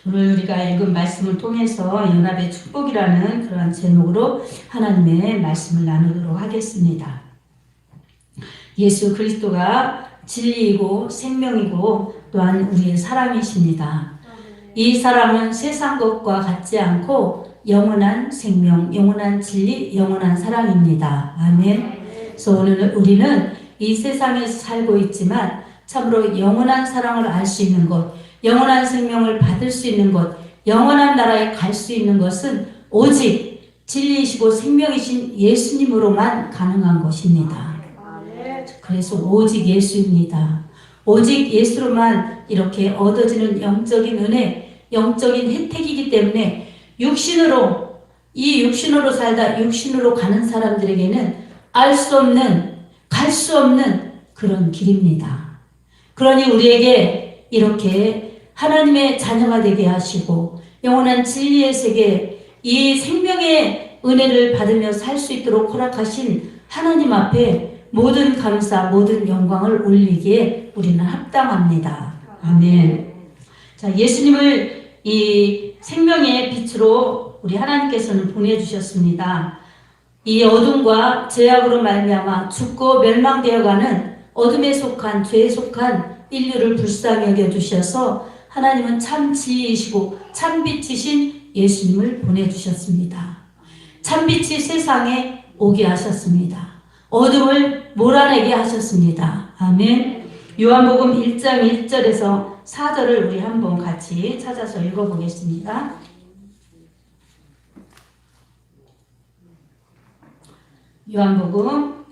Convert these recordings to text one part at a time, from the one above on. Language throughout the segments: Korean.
오늘 우리가 읽은 말씀을 통해서 연합의 축복이라는 그러한 제목으로 하나님의 말씀을 나누도록 하겠습니다. 예수 그리스도가 진리이고 생명이고 또한 우리의 사랑이십니다. 이 사랑은 세상 것과 같지 않고 영원한 생명, 영원한 진리, 영원한 사랑입니다. 아멘. 그래서 오늘 우리는 이 세상에서 살고 있지만 참으로 영원한 사랑을 알 수 있는 것, 영원한 생명을 받을 수 있는 것, 영원한 나라에 갈 수 있는 것은 오직 진리이시고 생명이신 예수님으로만 가능한 것입니다. 그래서 오직 예수입니다. 오직 예수로만 이렇게 얻어지는 영적인 은혜, 영적인 혜택이기 때문에 이 육신으로 살다 육신으로 가는 사람들에게는 알 수 없는, 갈 수 없는 그런 길입니다. 그러니 우리에게 이렇게 하나님의 자녀가 되게 하시고 영원한 진리의 세계, 이 생명의 은혜를 받으며 살 수 있도록 허락하신 하나님 앞에 모든 감사, 모든 영광을 올리기에 우리는 합당합니다. 아멘. 자, 예수님을 이 생명의 빛으로 우리 하나님께서는 보내주셨습니다. 이 어둠과 죄악으로 말미암아 죽고 멸망되어가는 어둠에 속한, 죄에 속한 인류를 불쌍히 여겨주셔서 하나님은 참 진리이시고 참 빛이신 예수님을 보내주셨습니다. 참 빛이 세상에 오게 하셨습니다. 어둠을 몰아내게 하셨습니다. 아멘. 요한복음 1장 1절에서 4절을 우리 한번 같이 찾아서 읽어보겠습니다. 요한복음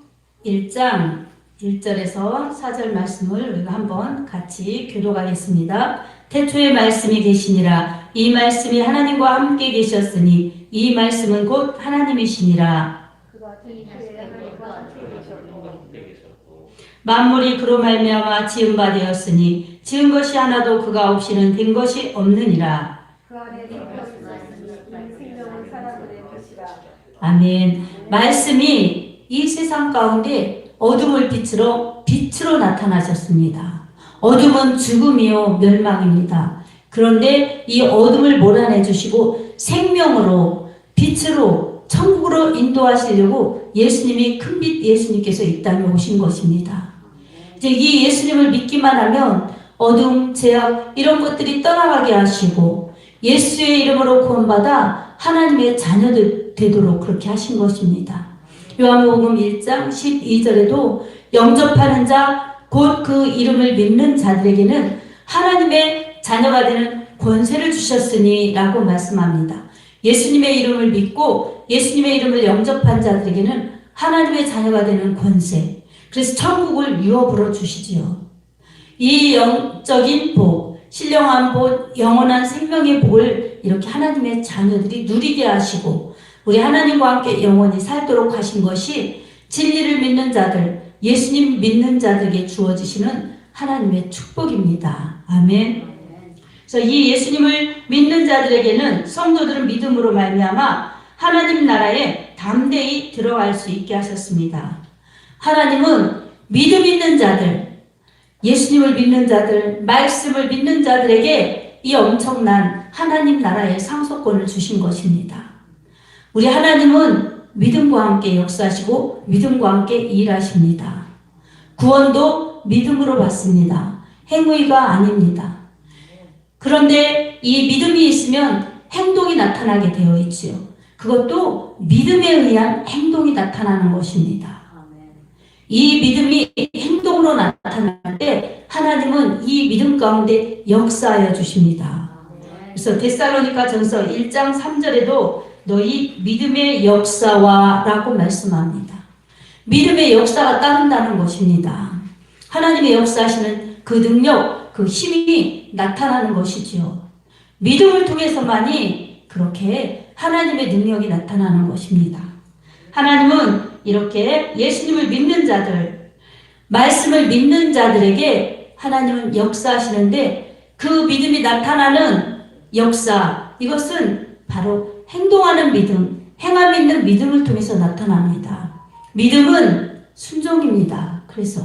1장 1절에서 4절 말씀을 우리가 한번 같이 교독하겠습니다. 태초에 말씀이 계시니라. 이 말씀이 하나님과 함께 계셨으니 이 말씀은 곧 하나님이시니라. 만물이 그로 말미암아 지은 바 되었으니 지은 것이 하나도 그가 없이는 된 것이 없느니라. 아멘. 말씀이 이 세상 가운데 어둠을 빛으로 나타나셨습니다. 어둠은 죽음이요 멸망입니다. 그런데 이 어둠을 몰아내 주시고 생명으로, 빛으로, 천국으로 인도하시려고 예수님이 큰빛 예수님께서 이 땅에 오신 것입니다. 이제 이 예수님을 믿기만 하면 어둠, 죄악 이런 것들이 떠나가게 하시고 예수의 이름으로 구원받아 하나님의 자녀들 되도록 그렇게 하신 것입니다. 요한복음 1장 12절에도 영접하는 자, 곧 그 이름을 믿는 자들에게는 하나님의 자녀가 되는 권세를 주셨으니 라고 말씀합니다. 예수님의 이름을 믿고 예수님의 이름을 영접한 자들에게는 하나님의 자녀가 되는 권세, 그래서 천국을 유업으로 주시지요. 이 영적인 복, 신령한 복, 영원한 생명의 복을 이렇게 하나님의 자녀들이 누리게 하시고 우리 하나님과 함께 영원히 살도록 하신 것이 진리를 믿는 자들, 예수님 믿는 자들에게 주어지시는 하나님의 축복입니다. 아멘. 그래서 이 예수님을 믿는 자들에게는 성도들은 믿음으로 말미암아 하나님 나라에 담대히 들어갈 수 있게 하셨습니다. 하나님은 믿음 있는 자들, 예수님을 믿는 자들, 말씀을 믿는 자들에게 이 엄청난 하나님 나라의 상속권을 주신 것입니다. 우리 하나님은 믿음과 함께 역사하시고 믿음과 함께 일하십니다. 구원도 믿음으로 받습니다. 행위가 아닙니다. 그런데 이 믿음이 있으면 행동이 나타나게 되어 있지요. 그것도 믿음에 의한 행동이 나타나는 것입니다. 이 믿음이 행동으로 나타날 때 하나님은 이 믿음 가운데 역사하여 주십니다. 그래서 데살로니가 전서 1장 3절에도 너희 믿음의 역사와 라고 말씀합니다. 믿음의 역사가 따른다는 것입니다. 하나님의 역사하시는 그 능력, 그 힘이 나타나는 것이지요. 믿음을 통해서만이 그렇게 하나님의 능력이 나타나는 것입니다. 하나님은 이렇게 예수님을 믿는 자들, 말씀을 믿는 자들에게 하나님은 역사하시는데 그 믿음이 나타나는 역사, 이것은 바로 행동하는 믿음, 행함 있는 믿음을 통해서 나타납니다. 믿음은 순종입니다. 그래서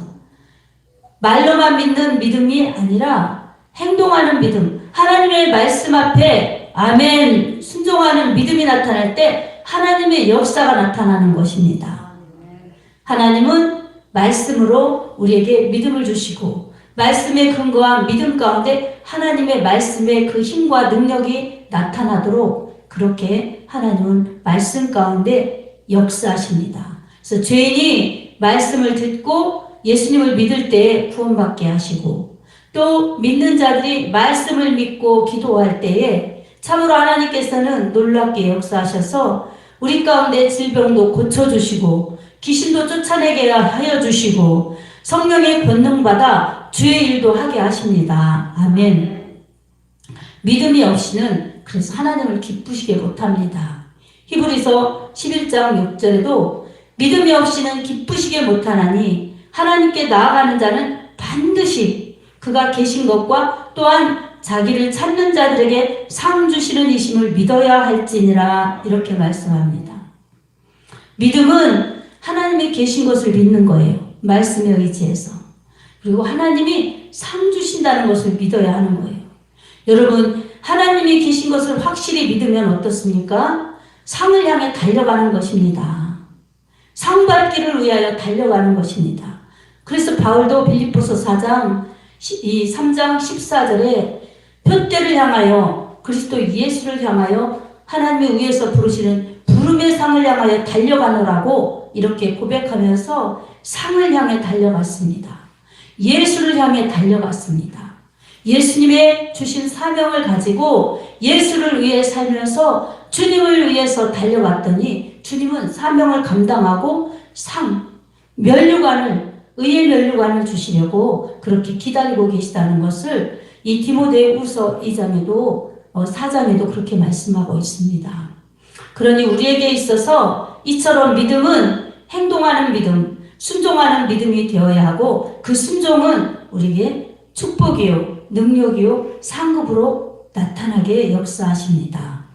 말로만 믿는 믿음이 아니라 행동하는 믿음, 하나님의 말씀 앞에 아멘 순종하는 믿음이 나타날 때 하나님의 역사가 나타나는 것입니다. 하나님은 말씀으로 우리에게 믿음을 주시고 말씀에 근거한 믿음 가운데 하나님의 말씀의 그 힘과 능력이 나타나도록 그렇게 하나님은 말씀 가운데 역사하십니다. 그래서 죄인이 말씀을 듣고 예수님을 믿을 때 구원받게 하시고 또 믿는 자들이 말씀을 믿고 기도할 때에 참으로 하나님께서는 놀랍게 역사하셔서 우리 가운데 질병도 고쳐주시고 귀신도 쫓아내게 하여 주시고 성령의 권능받아 주의 일도 하게 하십니다. 아멘. 믿음이 없이는 그래서 하나님을 기쁘시게 못합니다. 히브리서 11장 6절에도 믿음이 없이는 기쁘시게 못하나니 하나님께 나아가는 자는 반드시 그가 계신 것과 또한 자기를 찾는 자들에게 상 주시는 이심을 믿어야 할지니라 이렇게 말씀합니다. 믿음은 하나님이 계신 것을 믿는 거예요. 말씀에 의지해서. 그리고 하나님이 상 주신다는 것을 믿어야 하는 거예요. 여러분 하나님이 계신 것을 확실히 믿으면 어떻습니까? 상을 향해 달려가는 것입니다. 상 받기를 위하여 달려가는 것입니다. 그래서 바울도 빌립보서 3장 14절에 표대를 향하여 그리스도 예수를 향하여 하나님의 위에서 부르시는 부름의 상을 향하여 달려가노라고 이렇게 고백하면서 상을 향해 달려갔습니다. 예수를 향해 달려갔습니다. 예수님의 주신 사명을 가지고 예수를 위해 살면서 주님을 위해서 달려갔더니 주님은 사명을 감당하고 의의 면류관을 주시려고 그렇게 기다리고 계시다는 것을 이 디모데후서 4장에도 그렇게 말씀하고 있습니다. 그러니 우리에게 있어서 이처럼 믿음은 행동하는 믿음, 순종하는 믿음이 되어야 하고 그 순종은 우리에게 축복이요, 능력이요, 상급으로 나타나게 역사하십니다.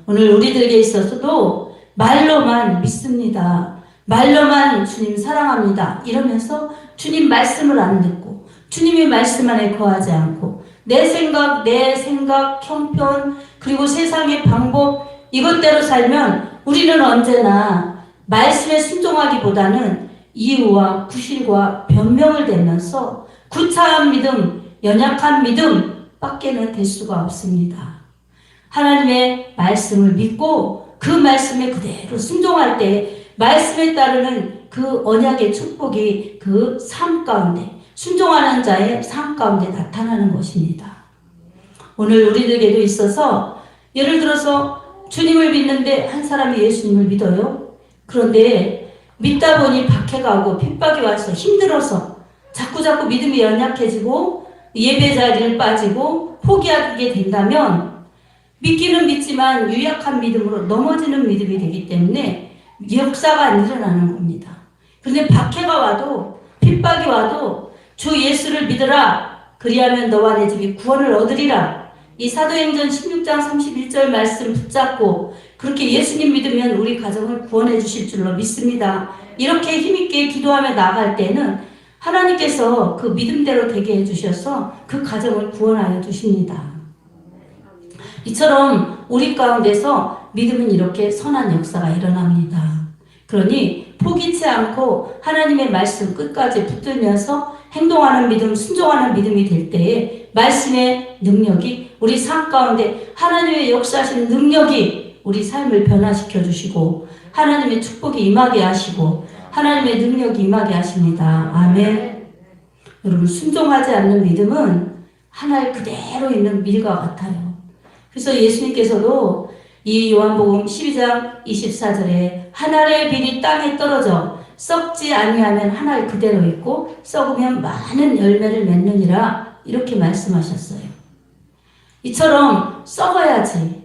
오늘 우리들에게 있어서도 말로만 믿습니다. 말로만 주님 사랑합니다. 이러면서 주님 말씀을 안 듣고 주님의 말씀 안에 거하지 않고 내 생각, 형편, 그리고 세상의 방법 이것대로 살면 우리는 언제나 말씀에 순종하기보다는 이유와 구실과 변명을 대면서 구차한 믿음, 연약한 믿음 밖에는 될 수가 없습니다. 하나님의 말씀을 믿고 그 말씀에 그대로 순종할 때 말씀에 따르는 그 언약의 축복이 그 삶 가운데 순종하는 자의 삶 가운데 나타나는 것입니다. 오늘 우리들에게도 있어서 예를 들어서 주님을 믿는데 한 사람이 예수님을 믿어요. 그런데 믿다 보니 박해가 오고 핍박이 와서 힘들어서 자꾸자꾸 믿음이 연약해지고 예배 자리를 빠지고 포기하게 된다면 믿기는 믿지만 유약한 믿음으로 넘어지는 믿음이 되기 때문에 역사가 안 일어나는 겁니다. 그런데 박해가 와도 핍박이 와도 주 예수를 믿으라 그리하면 너와 내 집이 구원을 얻으리라. 이 사도행전 16장 31절 말씀 붙잡고 그렇게 예수님 믿으면 우리 가정을 구원해 주실 줄로 믿습니다. 이렇게 힘있게 기도하며 나아갈 때는 하나님께서 그 믿음대로 되게 해주셔서 그 가정을 구원하여 주십니다. 이처럼 우리 가운데서 믿음은 이렇게 선한 역사가 일어납니다. 그러니 포기치 않고 하나님의 말씀 끝까지 붙들면서 행동하는 믿음, 순종하는 믿음이 될 때에 말씀의 능력이 우리 삶 가운데 하나님의 역사하신 능력이 우리 삶을 변화시켜 주시고 하나님의 축복이 임하게 하시고 하나님의 능력이 임하게 하십니다. 아멘. 여러분 순종하지 않는 믿음은 하늘 그대로 있는 밀과 같아요. 그래서 예수님께서도 이 요한복음 12장 24절에 한 알의 빌이 땅에 떨어져 썩지 아니하면 한 알 그대로 있고 썩으면 많은 열매를 맺느니라 이렇게 말씀하셨어요. 이처럼 썩어야지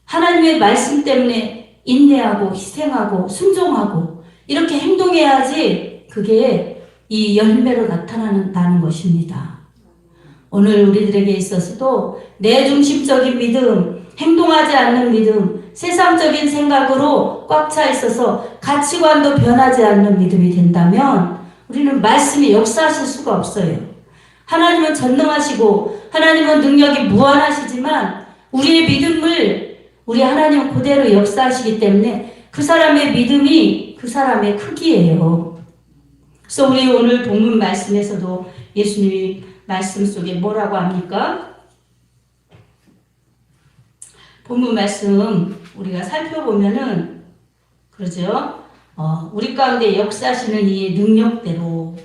하나님의 말씀 때문에 인내하고 희생하고 순종하고 이렇게 행동해야지 그게 이 열매로 나타나는 것입니다. 오늘 우리들에게 있어서도 내 중심적인 믿음, 행동하지 않는 믿음, 세상적인 생각으로 꽉 차 있어서 가치관도 변하지 않는 믿음이 된다면 우리는 말씀이 역사하실 수가 없어요. 하나님은 전능하시고 하나님은 능력이 무한하시지만 우리의 믿음을 우리 하나님은 그대로 역사하시기 때문에 그 사람의 믿음이 그 사람의 크기예요. 그래서 우리 오늘 본문 말씀에서도 예수님이 말씀 속에 뭐라고 합니까? 본문 말씀 우리가 살펴보면은 그러죠. 우리 가운데 역사하시는 이의 능력대로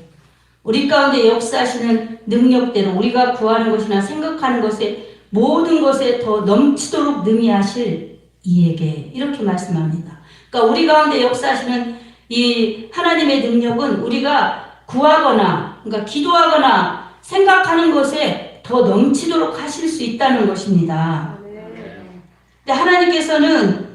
우리 가운데 역사하시는 능력대로 우리가 구하는 것이나 생각하는 것에 모든 것에 더 넘치도록 능히 하실 이에게 이렇게 말씀합니다. 그러니까 우리 가운데 역사하시는 이 하나님의 능력은 우리가 구하거나 그러니까 기도하거나 생각하는 것에 더 넘치도록 하실 수 있다는 것입니다. 근데 하나님께서는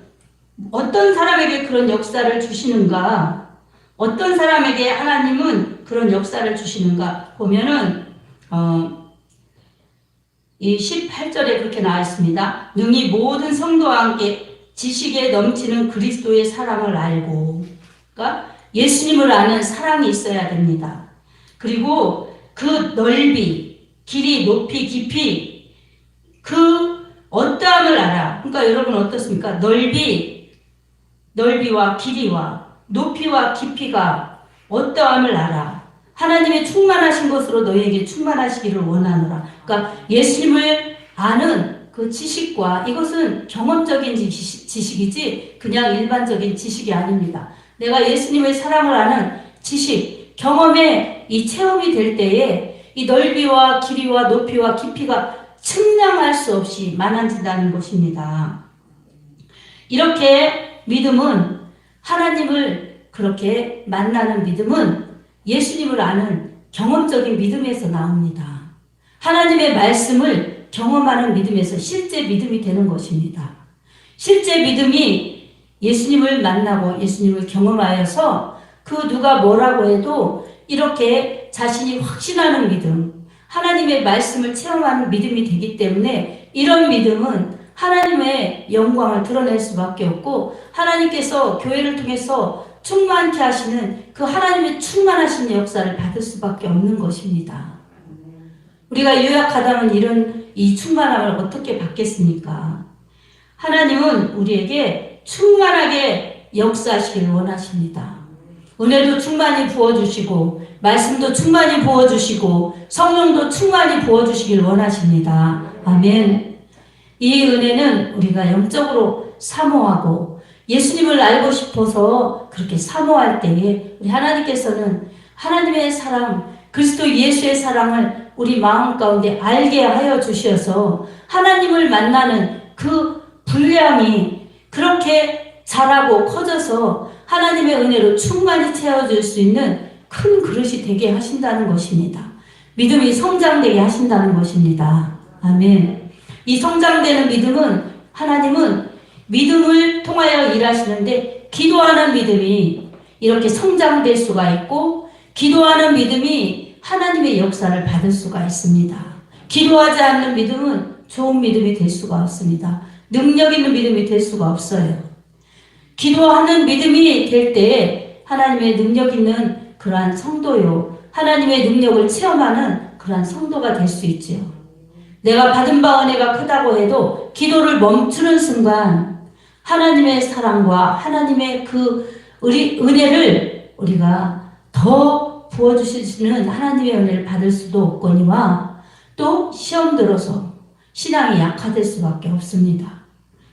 어떤 사람에게 그런 역사를 주시는가? 어떤 사람에게 하나님은 그런 역사를 주시는가? 보면은 이 18절에 그렇게 나와 있습니다. 능히 모든 성도와 함께 지식에 넘치는 그리스도의 사랑을 알고, 그러니까 예수님을 아는 사랑이 있어야 됩니다. 그리고 그 넓이, 길이, 높이, 깊이, 그 어떠함을 알아. 그러니까 여러분 어떻습니까? 넓이와 길이와 높이와 깊이가 어떠함을 알아. 하나님의 충만하신 것으로 너희에게 충만하시기를 원하노라. 그러니까 예수님을 아는 그 지식과 이것은 경험적인 지식이지 그냥 일반적인 지식이 아닙니다. 내가 예수님의 사랑을 아는 지식, 경험에 이 체험이 될 때에 이 넓이와 길이와 높이와 깊이가 측량할 수 없이 많아진다는 것입니다. 이렇게 믿음은 하나님을 그렇게 만나는 믿음은 예수님을 아는 경험적인 믿음에서 나옵니다. 하나님의 말씀을 경험하는 믿음에서 실제 믿음이 되는 것입니다. 실제 믿음이 예수님을 만나고 예수님을 경험하여서 그 누가 뭐라고 해도 이렇게 자신이 확신하는 믿음, 하나님의 말씀을 체험하는 믿음이 되기 때문에 이런 믿음은 하나님의 영광을 드러낼 수밖에 없고 하나님께서 교회를 통해서 충만케 하시는 그 하나님의 충만하신 역사를 받을 수밖에 없는 것입니다. 우리가 요약하다면 이런 이 충만함을 어떻게 받겠습니까? 하나님은 우리에게 충만하게 역사하시길 원하십니다. 은혜도 충만히 부어주시고 말씀도 충만히 부어주시고 성령도 충만히 부어주시길 원하십니다. 아멘. 이 은혜는 우리가 영적으로 사모하고 예수님을 알고 싶어서 그렇게 사모할 때에 우리 하나님께서는 하나님의 사랑, 그리스도 예수의 사랑을 우리 마음 가운데 알게 하여 주셔서 하나님을 만나는 그 분량이 그렇게 자라고 커져서 하나님의 은혜로 충만히 채워줄 수 있는 큰 그릇이 되게 하신다는 것입니다. 믿음이 성장되게 하신다는 것입니다. 아멘. 이 성장되는 믿음은 하나님은 믿음을 통하여 일하시는데 기도하는 믿음이 이렇게 성장될 수가 있고 기도하는 믿음이 하나님의 역사를 받을 수가 있습니다. 기도하지 않는 믿음은 좋은 믿음이 될 수가 없습니다. 능력 있는 믿음이 될 수가 없어요. 기도하는 믿음이 될 때에 하나님의 능력 있는 그러한 성도요. 하나님의 능력을 체험하는 그러한 성도가 될 수 있지요. 내가 받은 바 은혜가 크다고 해도 기도를 멈추는 순간 하나님의 사랑과 하나님의 그 은혜를 우리가 더 부어주시는 하나님의 은혜를 받을 수도 없거니와 또 시험 들어서 신앙이 약화될 수밖에 없습니다.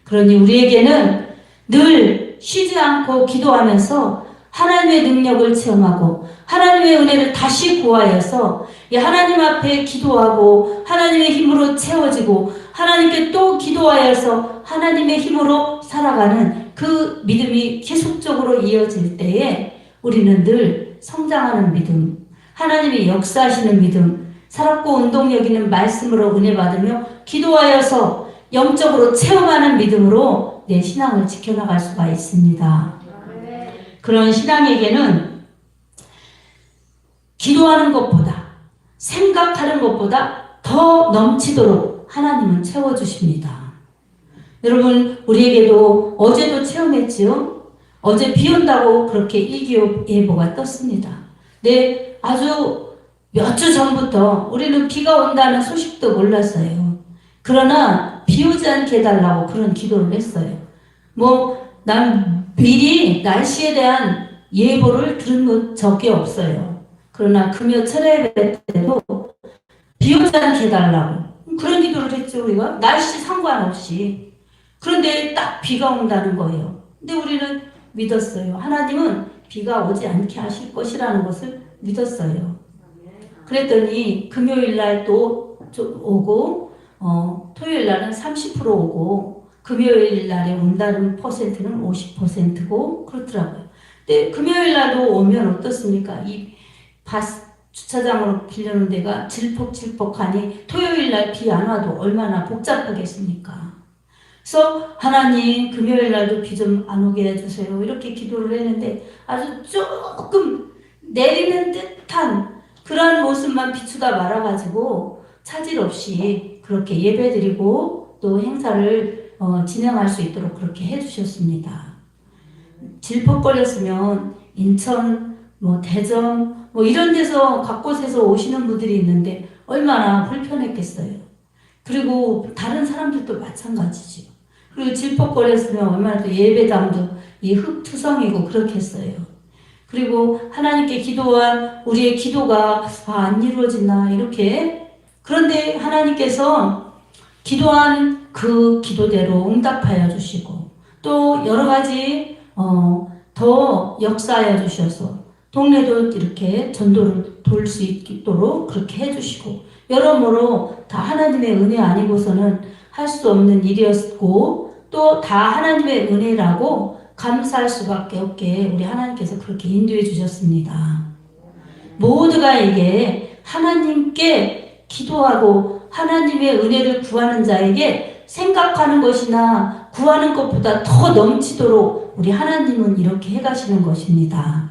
그러니 우리에게는 늘 쉬지 않고 기도하면서 하나님의 능력을 체험하고 하나님의 은혜를 다시 구하여서 하나님 앞에 기도하고 하나님의 힘으로 채워지고 하나님께 또 기도하여서 하나님의 힘으로 살아가는 그 믿음이 계속적으로 이어질 때에 우리는 늘 성장하는 믿음, 하나님이 역사하시는 믿음, 살았고 운동력 있는 말씀으로 은혜 받으며 기도하여서 영적으로 체험하는 믿음으로 내 신앙을 지켜나갈 수가 있습니다. 그런 신앙에게는 기도하는 것보다 생각하는 것보다 더 넘치도록 하나님은 채워주십니다. 여러분 우리에게도 어제도 체험했지요? 어제 비 온다고 그렇게 일기예보가 떴습니다. 네, 아주 몇 주 전부터 우리는 비가 온다는 소식도 몰랐어요. 그러나 비 오지 않게 해달라고 그런 기도를 했어요. 난 미리 날씨에 대한 예보를 들은 적이 없어요. 그러나 금요 철야예배 때도 비 오지 않게 해달라고 그런 기도를 했죠. 우리가 날씨 상관없이. 그런데 딱 비가 온다는 거예요. 근데 우리는 믿었어요. 하나님은 비가 오지 않게 하실 것이라는 것을 믿었어요. 그랬더니 금요일 날 또 오고 토요일 날은 30% 오고 금요일 날에 온다는 퍼센트는 50%고 그렇더라고요. 근데 금요일 날도 오면 어떻습니까? 이 주차장으로 빌려놓은 데가 질퍽질퍽하니 토요일 날 비 안 와도 얼마나 복잡하겠습니까? 그래서 하나님 금요일 날도 비 좀 안 오게 해주세요. 이렇게 기도를 했는데 아주 조금 내리는 듯한 그런 모습만 비추다 말아가지고 차질 없이 그렇게 예배드리고 또 행사를 진행할 수 있도록 그렇게 해주셨습니다. 질퍽거렸으면 인천, 대전, 이런 데서 각 곳에서 오시는 분들이 있는데 얼마나 불편했겠어요. 그리고 다른 사람들도 마찬가지죠. 그리고 질퍽거렸으면 얼마나 또 예배당도 이 흙투성이고 그렇겠어요. 그리고 하나님께 기도한 우리의 기도가 안 이루어지나 이렇게. 그런데 하나님께서 기도한 그 기도대로 응답하여 주시고 또 여러 가지 더 역사하여 주셔서 동네도 이렇게 전도를 돌 수 있도록 그렇게 해주시고 여러모로 다 하나님의 은혜 아니고서는 할 수 없는 일이었고 또 다 하나님의 은혜라고 감사할 수밖에 없게 우리 하나님께서 그렇게 인도해 주셨습니다. 모두가 이게 하나님께 기도하고 하나님의 은혜를 구하는 자에게 생각하는 것이나 구하는 것보다 더 넘치도록 우리 하나님은 이렇게 해가시는 것입니다.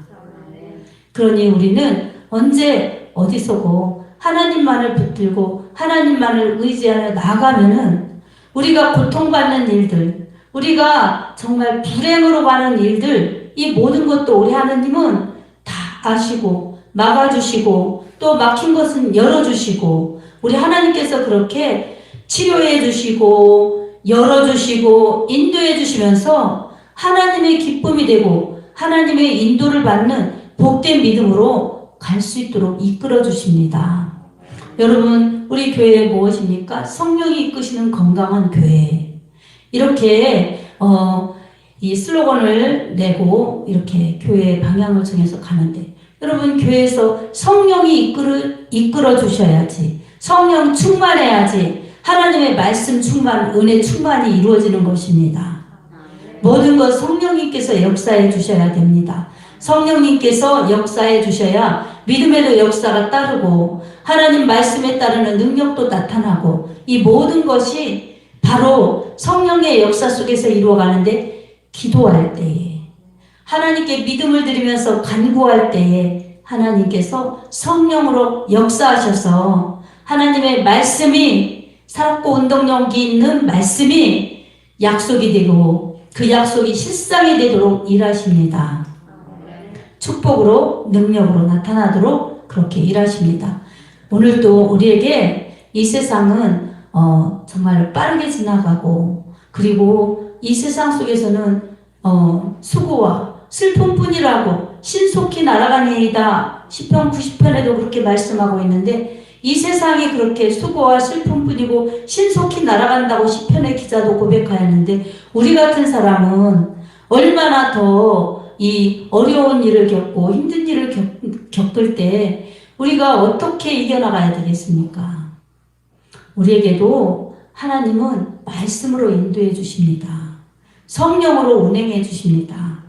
그러니 우리는 언제 어디서고 하나님만을 붙들고 하나님만을 의지하여 나가면은 우리가 고통받는 일들, 우리가 정말 불행으로 가는 일들, 이 모든 것도 우리 하나님은 다 아시고 막아주시고 또 막힌 것은 열어주시고 우리 하나님께서 그렇게 치료해 주시고 열어주시고 인도해 주시면서 하나님의 기쁨이 되고 하나님의 인도를 받는 복된 믿음으로 갈 수 있도록 이끌어 주십니다. 여러분, 우리 교회 무엇입니까? 성령이 이끄시는 건강한 교회. 이렇게 이 슬로건을 내고 이렇게 교회의 방향을 정해서 가는데 여러분, 교회에서 성령이 이끌어 주셔야지, 성령 충만해야지 하나님의 말씀 충만, 은혜 충만이 이루어지는 것입니다. 모든 것 성령님께서 역사해 주셔야 됩니다. 성령님께서 역사해 주셔야 믿음에도 역사가 따르고 하나님 말씀에 따르는 능력도 나타나고 이 모든 것이 바로 성령의 역사 속에서 이루어가는데 기도할 때에 하나님께 믿음을 드리면서 간구할 때에 하나님께서 성령으로 역사하셔서 하나님의 말씀이 살았고 운동력이 있는 말씀이 약속이 되고 그 약속이 실상이 되도록 일하십니다. 축복으로 능력으로 나타나도록 그렇게 일하십니다. 오늘도 우리에게 이 세상은 정말 빠르게 지나가고 그리고 이 세상 속에서는 수고와 슬픔뿐이라고 신속히 날아가니이다. 시편 90편에도 그렇게 말씀하고 있는데 이 세상이 그렇게 수고와 슬픔뿐이고 신속히 날아간다고 시편의 기자도 고백하였는데 우리 같은 사람은 얼마나 더 이 어려운 일을 겪고 힘든 일을 겪을 때 우리가 어떻게 이겨나가야 되겠습니까? 우리에게도 하나님은 말씀으로 인도해 주십니다. 성령으로 운행해 주십니다.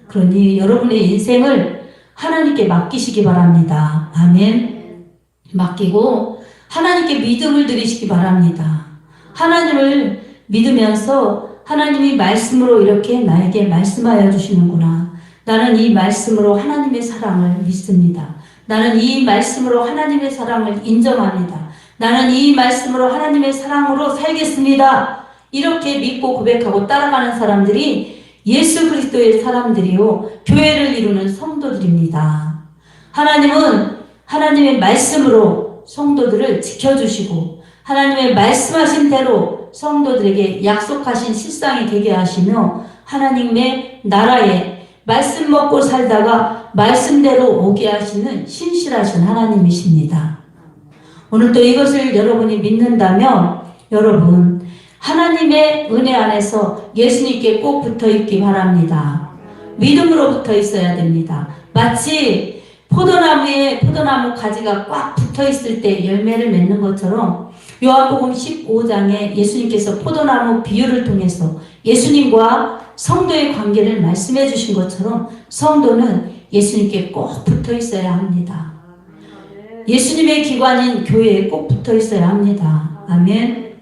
그러니 여러분의 인생을 하나님께 맡기시기 바랍니다. 아멘. 맡기고 하나님께 믿음을 드리시기 바랍니다. 하나님을 믿으면서 하나님이 말씀으로 이렇게 나에게 말씀하여 주시는구나. 나는 이 말씀으로 하나님의 사랑을 믿습니다. 나는 이 말씀으로 하나님의 사랑을 인정합니다. 나는 이 말씀으로 하나님의 사랑으로 살겠습니다. 이렇게 믿고 고백하고 따라가는 사람들이 예수 그리스도의 사람들이요 교회를 이루는 성도들입니다. 하나님은 하나님의 말씀으로 성도들을 지켜주시고 하나님의 말씀하신 대로 성도들에게 약속하신 실상이 되게 하시며 하나님의 나라에 말씀 먹고 살다가 말씀대로 오게 하시는 신실하신 하나님이십니다. 오늘 또 이것을 여러분이 믿는다면 여러분 하나님의 은혜 안에서 예수님께 꼭 붙어 있기 바랍니다. 믿음으로 붙어 있어야 됩니다. 마치 포도나무에 포도나무 가지가 꽉 붙어 있을 때 열매를 맺는 것처럼 요한복음 15장에 예수님께서 포도나무 비유를 통해서 예수님과 성도의 관계를 말씀해 주신 것처럼 성도는 예수님께 꼭 붙어 있어야 합니다. 예수님의 기관인 교회에 꼭 붙어 있어야 합니다. 아멘.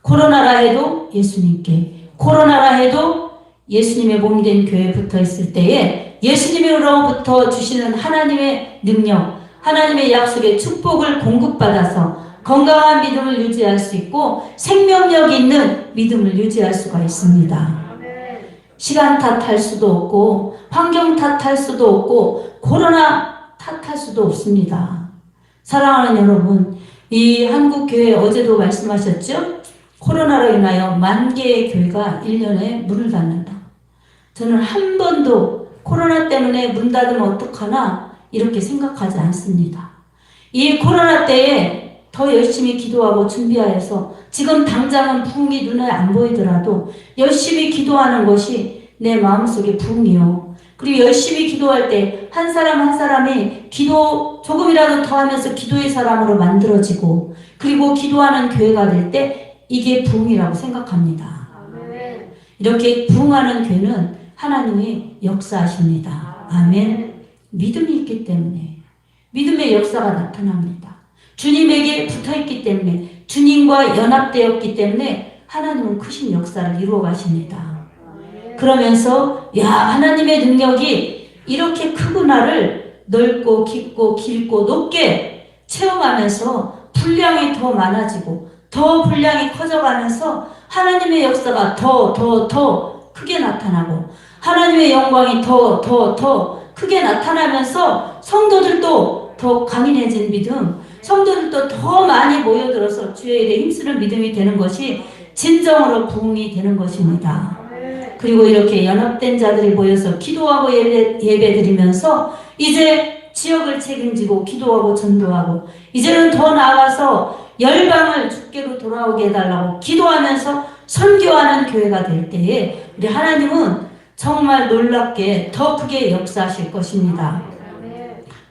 코로나라 해도 예수님께, 코로나라 해도 예수님의 몸이 된 교회에 붙어 있을 때에 예수님으로부터 주시는 하나님의 능력, 하나님의 약속의 축복을 공급받아서 건강한 믿음을 유지할 수 있고 생명력 있는 믿음을 유지할 수가 있습니다. 시간 탓할 수도 없고 환경 탓할 수도 없고 코로나 탓할 수도 없습니다. 사랑하는 여러분, 이 한국교회 어제도 말씀하셨죠? 코로나로 인하여 10,000개의 교회가 1년에 문을 닫는다. 저는 한 번도 코로나 때문에 문 닫으면 어떡하나 이렇게 생각하지 않습니다. 이 코로나 때에 더 열심히 기도하고 준비하여서 지금 당장은 부흥이 눈에 안 보이더라도 열심히 기도하는 것이 내 마음속에 부흥이요. 그리고 열심히 기도할 때 한 사람 한 사람이 기도 조금이라도 더 하면서 기도의 사람으로 만들어지고 그리고 기도하는 교회가 될 때 이게 부흥이라고 생각합니다. 이렇게 부흥하는 교회는 하나님이 역사하십니다. 아멘. 믿음이 있기 때문에 믿음의 역사가 나타납니다. 주님에게 붙어있기 때문에 주님과 연합되었기 때문에 하나님은 크신 역사를 이루어 가십니다. 그러면서 야 하나님의 능력이 이렇게 크구나를 넓고 깊고 길고 높게 체험하면서 분량이 더 많아지고 더 분량이 커져가면서 하나님의 역사가 더 크게 나타나고 하나님의 영광이 더 크게 나타나면서 성도들도 더 강인해진 믿음, 성도들도 더 많이 모여들어서 주의 일에 힘쓰는 믿음이 되는 것이 진정으로 부흥이 되는 것입니다. 그리고 이렇게 연합된 자들이 모여서 기도하고 예배드리면서 이제 지역을 책임지고 기도하고 전도하고 이제는 더 나아가서 열방을 주께로 돌아오게 해달라고 기도하면서 선교하는 교회가 될 때에 우리 하나님은 정말 놀랍게 더 크게 역사하실 것입니다.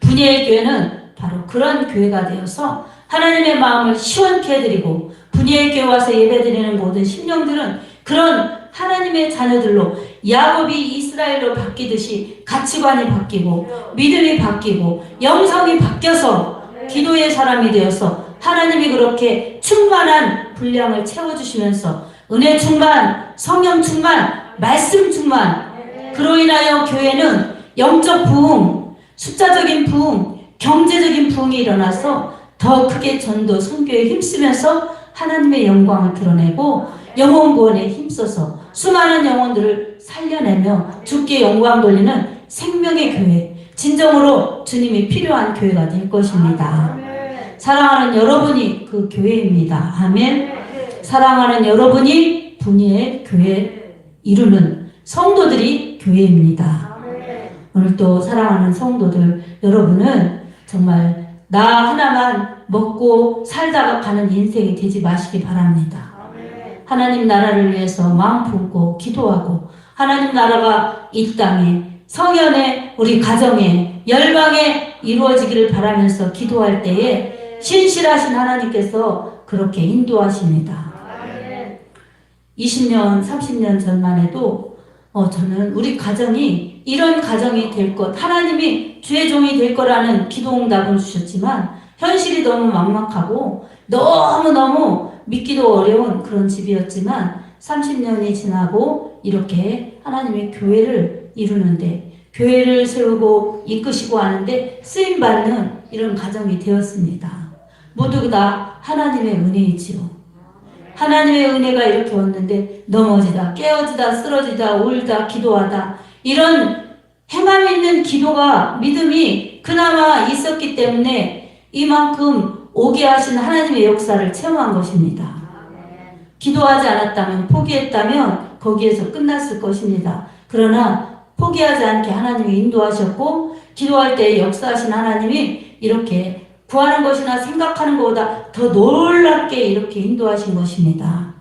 분이엘 교회는 바로 그런 교회가 되어서 하나님의 마음을 시원케 해드리고 분이엘 교회 와서 예배드리는 모든 심령들은 그런 하나님의 자녀들로 야곱이 이스라엘로 바뀌듯이 가치관이 바뀌고 믿음이 바뀌고 영성이 바뀌어서 기도의 사람이 되어서 하나님이 그렇게 충만한 분량을 채워주시면서 은혜 충만, 성령 충만, 말씀 충만 그로 인하여 교회는 영적 부흥, 숫자적인 부흥, 경제적인 부흥이 일어나서 더 크게 전도, 선교에 힘쓰면서 하나님의 영광을 드러내고 영혼 구원에 힘써서 수많은 영혼들을 살려내며 주께 영광 돌리는 생명의 교회, 진정으로 주님이 필요한 교회가 될 것입니다. 사랑하는 여러분이 그 교회입니다. 아멘. 사랑하는 여러분이 분이엘 교회 이루는 성도들이 교회입니다. 오늘 또 사랑하는 성도들 여러분은 정말 나 하나만 먹고 살다가 가는 인생이 되지 마시기 바랍니다. 하나님 나라를 위해서 마음 품고 기도하고 하나님 나라가 이 땅에 성현에 우리 가정에 열방에 이루어지기를 바라면서 기도할 때에 신실하신 하나님께서 그렇게 인도하십니다. 20년 30년 전만 해도 저는 우리 가정이 이런 가정이 될 것 하나님이 주의 종이 될 거라는 기도응답을 주셨지만 현실이 너무 막막하고 너무너무 믿기도 어려운 그런 집이었지만 30년이 지나고 이렇게 하나님의 교회를 이루는데 교회를 세우고 이끄시고 하는데 쓰임받는 이런 가정이 되었습니다. 모두 다 하나님의 은혜이지요. 하나님의 은혜가 이렇게 왔는데 넘어지다 깨어지다 쓰러지다 울다 기도하다 이런 행함 있는 기도가 믿음이 그나마 있었기 때문에 이만큼 오게 하신 하나님의 역사를 체험한 것입니다. 기도하지 않았다면, 포기했다면 거기에서 끝났을 것입니다. 그러나 포기하지 않게 하나님이 인도하셨고, 기도할 때 역사하신 하나님이 이렇게 구하는 것이나 생각하는 것보다 더 놀랍게 이렇게 인도하신 것입니다.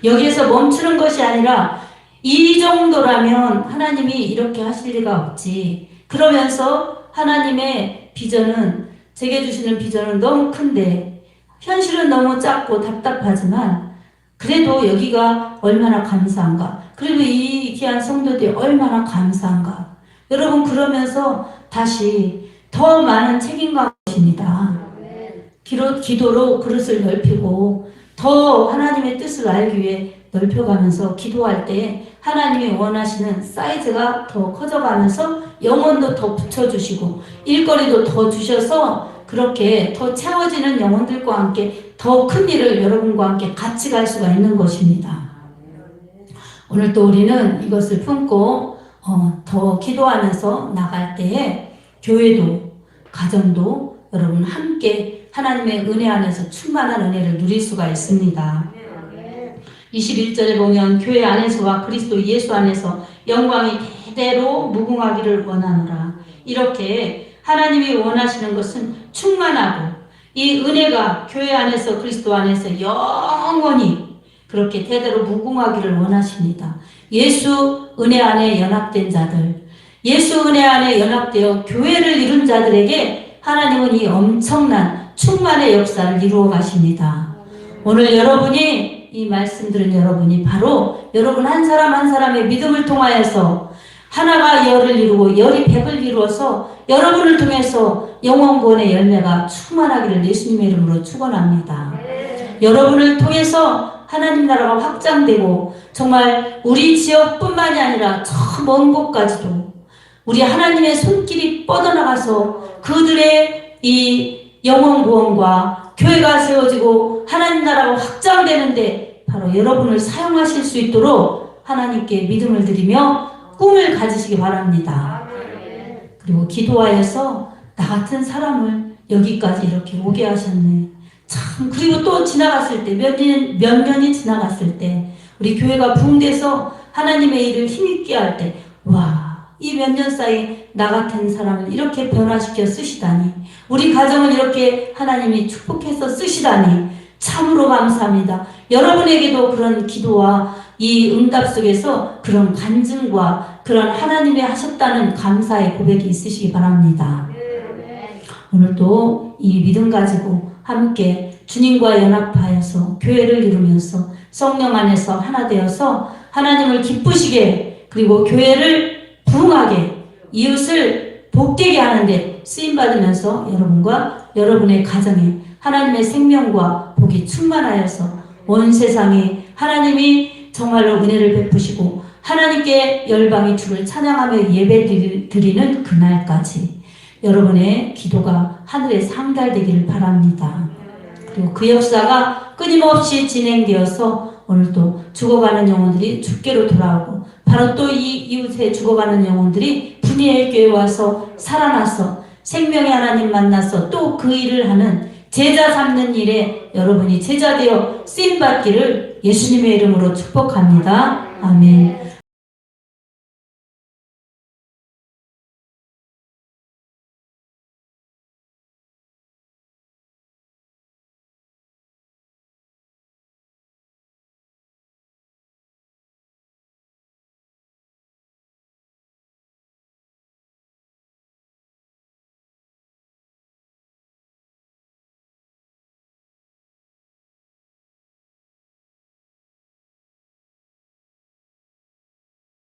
여기에서 멈추는 것이 아니라 이 정도라면 하나님이 이렇게 하실 리가 없지. 그러면서 하나님의 비전은, 제게 주시는 비전은 너무 큰데 현실은 너무 작고 답답하지만 그래도 여기가 얼마나 감사한가. 그리고 이 귀한 성도들이 얼마나 감사한가. 여러분, 그러면서 다시 더 많은 책임감을 것입니다. 기도로 그릇을 넓히고 더 하나님의 뜻을 알기 위해 넓혀가면서 기도할 때 하나님이 원하시는 사이즈가 더 커져가면서 영혼도 더 붙여주시고 일거리도 더 주셔서 그렇게 더 채워지는 영혼들과 함께 더 큰 일을 여러분과 함께 같이 갈 수가 있는 것입니다. 오늘 또 우리는 이것을 품고 더 기도하면서 나갈 때에 교회도 가정도 여러분 함께 하나님의 은혜 안에서 충만한 은혜를 누릴 수가 있습니다. 21절에 보면 교회 안에서와 그리스도 예수 안에서 영광이 대대로 무궁하기를 원하노라. 이렇게 하나님이 원하시는 것은 충만하고 이 은혜가 교회 안에서 그리스도 안에서 영원히 그렇게 대대로 무궁하기를 원하십니다. 예수 은혜 안에 연합된 자들, 예수 은혜 안에 연합되어 교회를 이룬 자들에게 하나님은 이 엄청난 충만의 역사를 이루어 가십니다. 오늘 여러분이 이 말씀 들은 여러분이 바로 여러분 한 사람 한 사람의 믿음을 통하여서 하나가 열을 이루고 열이 백을 이루어서 여러분을 통해서 영원권의 열매가 충만하기를 예수님의 이름으로 축원합니다. 여러분을 통해서 하나님 나라가 확장되고 정말 우리 지역뿐만이 아니라 저 먼 곳까지도 우리 하나님의 손길이 뻗어나가서 그들의 이 영원 구원과 교회가 세워지고 하나님 나라가 확장되는데 바로 여러분을 사용하실 수 있도록 하나님께 믿음을 드리며 꿈을 가지시기 바랍니다. 그리고 기도하여서 나 같은 사람을 여기까지 이렇게 오게 하셨네. 참, 그리고 또 지나갔을 때, 몇 년이 지나갔을 때, 우리 교회가 붕대서 하나님의 일을 힘있게 할 때, 와, 이 몇 년 사이 나 같은 사람을 이렇게 변화시켜 쓰시다니, 우리 가정을 이렇게 하나님이 축복해서 쓰시다니, 참으로 감사합니다. 여러분에게도 그런 기도와 이 응답 속에서 그런 간증과 그런 하나님의 하셨다는 감사의 고백이 있으시기 바랍니다. 오늘도 이 믿음 가지고 함께 주님과 연합하여서 교회를 이루면서 성령 안에서 하나 되어서 하나님을 기쁘시게 그리고 교회를 부흥하게 이웃을 복되게 하는데 쓰임받으면서 여러분과 여러분의 가정에 하나님의 생명과 복이 충만하여서 온 세상에 하나님이 정말로 은혜를 베푸시고 하나님께 열방이 주를 찬양하며 예배 드리는 그날까지 여러분의 기도가 하늘에 상달되기를 바랍니다. 그리고 그 역사가 끊임없이 진행되어서 오늘도 죽어가는 영혼들이 주께로 돌아오고 바로 또 이 이웃에 죽어가는 영혼들이 분이엘 교회에 와서 살아나서 생명의 하나님 만나서 또 그 일을 하는 제자 삼는 일에 여러분이 제자 되어 쓰임받기를 예수님의 이름으로 축복합니다. 아멘.